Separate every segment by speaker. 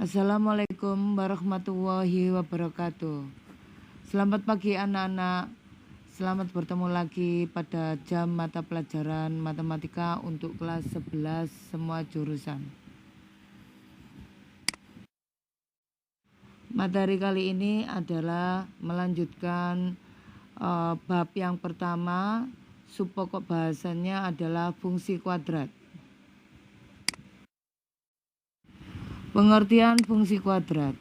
Speaker 1: Assalamualaikum warahmatullahi wabarakatuh. Selamat pagi anak-anak. Selamat bertemu lagi pada jam mata pelajaran matematika untuk kelas 11 semua jurusan. Materi kali ini adalah melanjutkan bab yang pertama. Subpokok bahasannya adalah fungsi kuadrat. Pengertian fungsi kuadrat.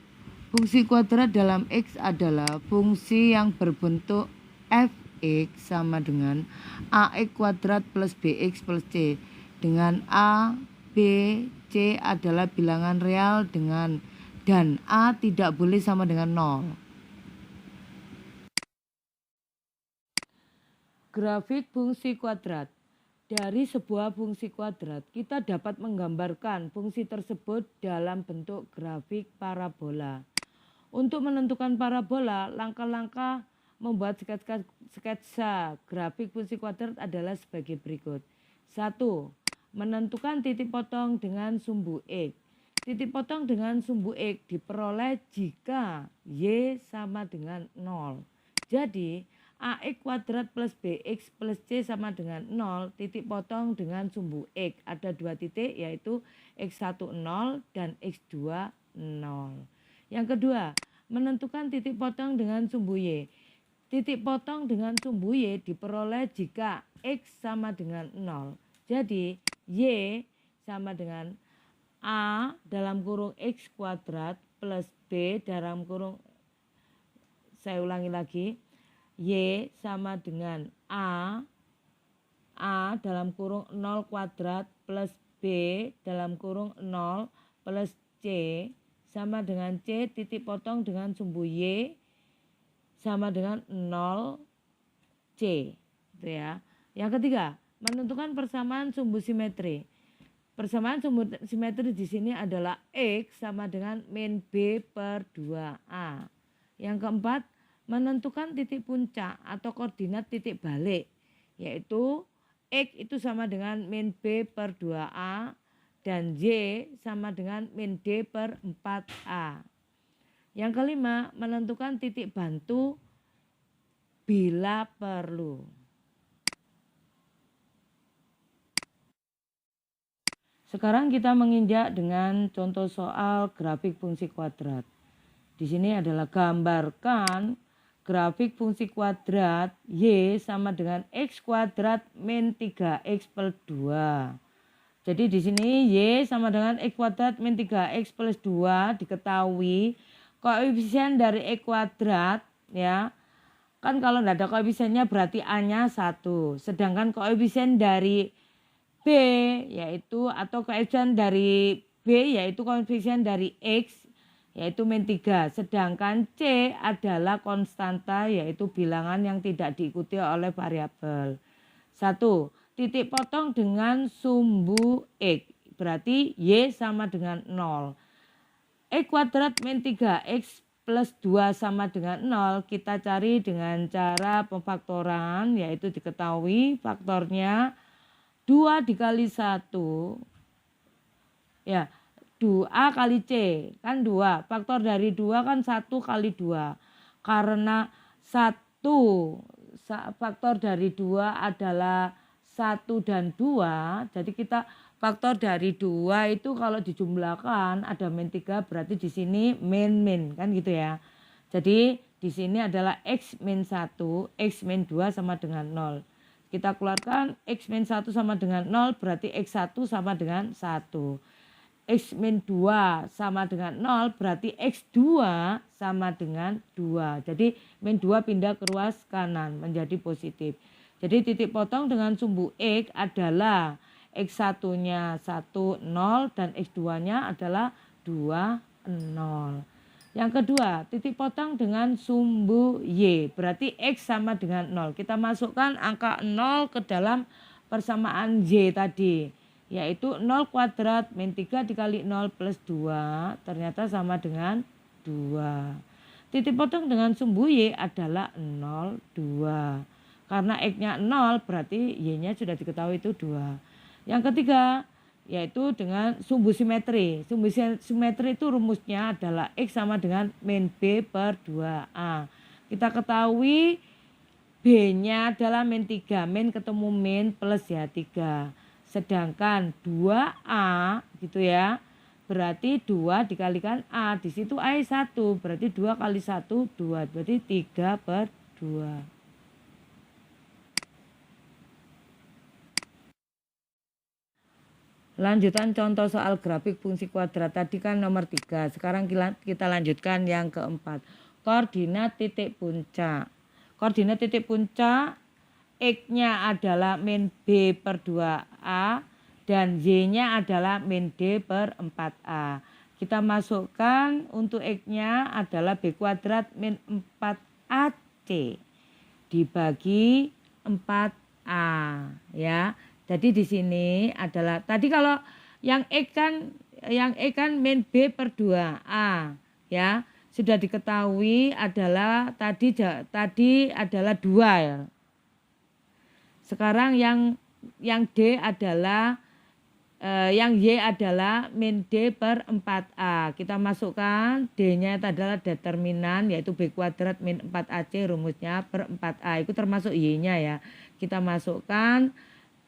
Speaker 1: Fungsi kuadrat dalam X adalah fungsi yang berbentuk fx sama dengan ax kuadrat plus bx plus c, dengan a, b, c adalah bilangan real dan a tidak boleh sama dengan 0. Grafik fungsi kuadrat. Dari sebuah fungsi kuadrat, kita dapat menggambarkan fungsi tersebut dalam bentuk grafik parabola. Untuk menentukan parabola, langkah-langkah membuat sketsa grafik fungsi kuadrat adalah sebagai berikut. 1. Menentukan titik potong dengan sumbu X. Titik potong dengan sumbu X diperoleh jika Y sama dengan 0. Jadi, ax kuadrat plus bx plus c sama dengan 0, titik potong dengan sumbu X. Ada dua titik yaitu x1 0 dan x2 0. Yang kedua, menentukan titik potong dengan sumbu Y. Titik potong dengan sumbu Y diperoleh jika X sama dengan 0. Jadi, Y sama dengan A dalam kurung X kuadrat plus B dalam kurung, saya ulangi lagi, Y sama dengan A dalam kurung 0 kuadrat plus B dalam kurung 0 plus C sama dengan C titik potong dengan sumbu Y sama dengan 0 C. Itu ya. Yang ketiga, menentukan persamaan sumbu simetri. Persamaan sumbu simetri di sini adalah X sama dengan min B per 2A. Yang keempat, menentukan titik puncak atau koordinat titik balik, yaitu X itu sama dengan min B per 2A dan Y sama dengan min D per 4A. Yang kelima, menentukan titik bantu bila perlu. Sekarang kita menginjak dengan contoh soal grafik fungsi kuadrat. Di sini adalah gambarkan grafik fungsi kuadrat Y sama dengan X kuadrat min 3X plus 2. Jadi di sini Y sama dengan X kuadrat min 3X plus 2 diketahui koefisien dari X kuadrat ya. Kan kalau tidak ada koefisiennya berarti A-nya 1. Sedangkan koefisien dari B yaitu atau koefisien dari B yaitu koefisien dari X yaitu min 3. Sedangkan C adalah konstanta yaitu bilangan yang tidak diikuti oleh variabel. 1. Titik potong dengan sumbu X berarti Y sama dengan 0. X kuadrat min 3X plus 2 sama dengan 0 kita cari dengan cara pemfaktoran yaitu diketahui faktornya 2 dikali 1 ya 2A kali C kan 2, faktor dari 2 kan 1 kali 2, karena 1 faktor dari 2 adalah 1 dan 2, jadi kita faktor dari 2 itu kalau dijumlahkan ada min 3 berarti di sini min kan gitu ya. Jadi di sini adalah X min 1, X min 2 sama dengan 0. Kita keluarkan X min 1 sama dengan 0 berarti X1 sama dengan 1. X min 2 sama dengan 0 berarti X2 sama dengan 2. Jadi min 2 pindah ke ruas kanan menjadi positif. Jadi titik potong dengan sumbu X adalah X1-nya 1, 0 dan X2-nya adalah 2, 0. Yang kedua, titik potong dengan sumbu Y berarti X sama dengan 0. Kita masukkan angka 0 ke dalam persamaan Y tadi, yaitu 0 kuadrat min 3 dikali 0 plus 2 ternyata sama dengan 2. Titik potong dengan sumbu Y adalah 0, 2. Karena X-nya 0 berarti Y-nya sudah diketahui itu 2. Yang ketiga, yaitu dengan sumbu simetri. Sumbu simetri itu rumusnya adalah X sama dengan min B per 2A. Kita ketahui B-nya adalah min 3. Min ketemu min plus ya 3. Sedangkan 2A gitu ya. Berarti 2 dikalikan A. Di situ A 1. Berarti 2 kali 1 2. Berarti 3 per 2. Lanjutan contoh soal grafik fungsi kuadrat tadi kan nomor 3. Sekarang kita lanjutkan yang keempat. Koordinat titik puncak. Koordinat titik puncak X-nya adalah min B per 2A dan Y-nya adalah min D per 4A. Kita masukkan untuk X-nya adalah B kuadrat min 4AC dibagi 4A ya. Jadi di sini adalah tadi kalau yang X kan min B per 2A ya. Sudah diketahui adalah tadi adalah 2 ya. Sekarang yang D adalah yang Y adalah min D per 4A. Kita masukkan D-nya itu adalah determinan yaitu B kuadrat min 4AC rumusnya per 4A. Itu termasuk Y-nya ya. Kita masukkan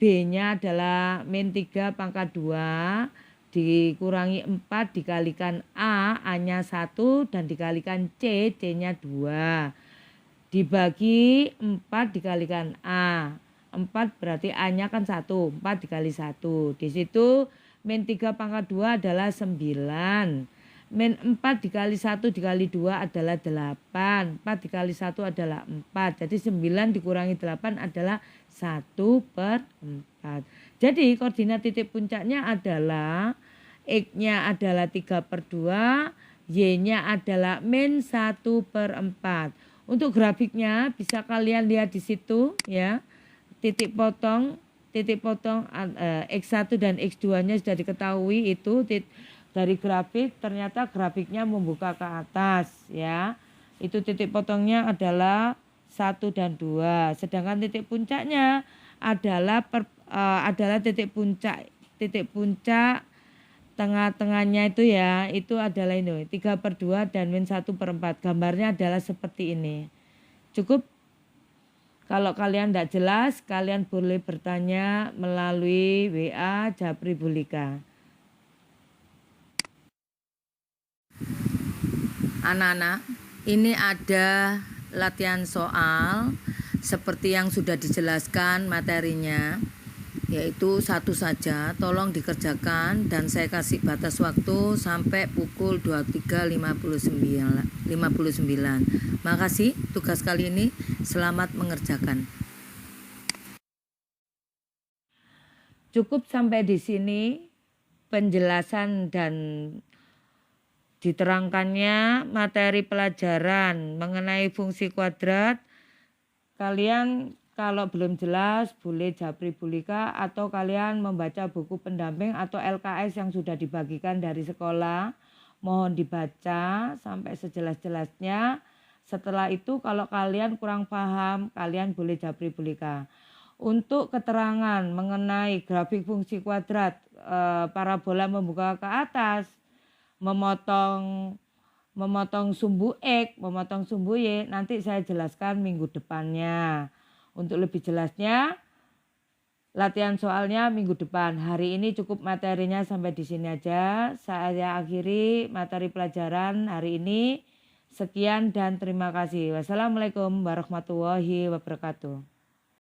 Speaker 1: B-nya adalah min 3 pangkat 2 dikurangi 4 dikalikan A-nya 1 dan dikalikan C-nya 2. Dibagi 4 dikalikan A. 4 berarti A-nya kan 1. 4 dikali 1. Di situ min 3 pangkat 2 adalah 9. Min 4 dikali 1 dikali 2 adalah 8. 4 dikali 1 adalah 4. Jadi 9 dikurangi 8 adalah 1 per 4. Jadi koordinat titik puncaknya adalah X-nya adalah 3 per 2. Y-nya adalah min 1 per 4. Untuk grafiknya bisa kalian lihat di situ ya. Titik potong X1 dan X2-nya sudah diketahui itu dari grafik, ternyata grafiknya membuka ke atas ya. Itu titik potongnya adalah 1 dan 2. Sedangkan titik puncaknya adalah titik puncak tengah-tengahnya itu ya, itu adalah ini 3 per 2 dan min 1 per 4. Gambarnya adalah seperti ini. Cukup. Kalau kalian tidak jelas, kalian boleh bertanya melalui WA Japri Bulika. Anak-anak, ini ada latihan soal seperti yang sudah dijelaskan materinya, yaitu satu saja, tolong dikerjakan dan saya kasih batas waktu sampai pukul 23.59. Makasih tugas kali ini, selamat mengerjakan. Cukup sampai di sini penjelasan dan diterangkannya materi pelajaran mengenai fungsi kuadrat. Kalian kalau belum jelas boleh Japri Bulika atau kalian membaca buku pendamping atau LKS yang sudah dibagikan dari sekolah. Mohon dibaca sampai sejelas-jelasnya. Setelah itu kalau kalian kurang paham, kalian boleh Japri Bulika. Untuk keterangan mengenai grafik fungsi kuadrat, parabola membuka ke atas, memotong sumbu X, memotong sumbu Y, nanti saya jelaskan minggu depannya. Untuk lebih jelasnya, latihan soalnya minggu depan. Hari ini cukup materinya sampai di sini aja. Saya akhiri materi pelajaran hari ini. Sekian dan terima kasih. Wassalamualaikum warahmatullahi wabarakatuh.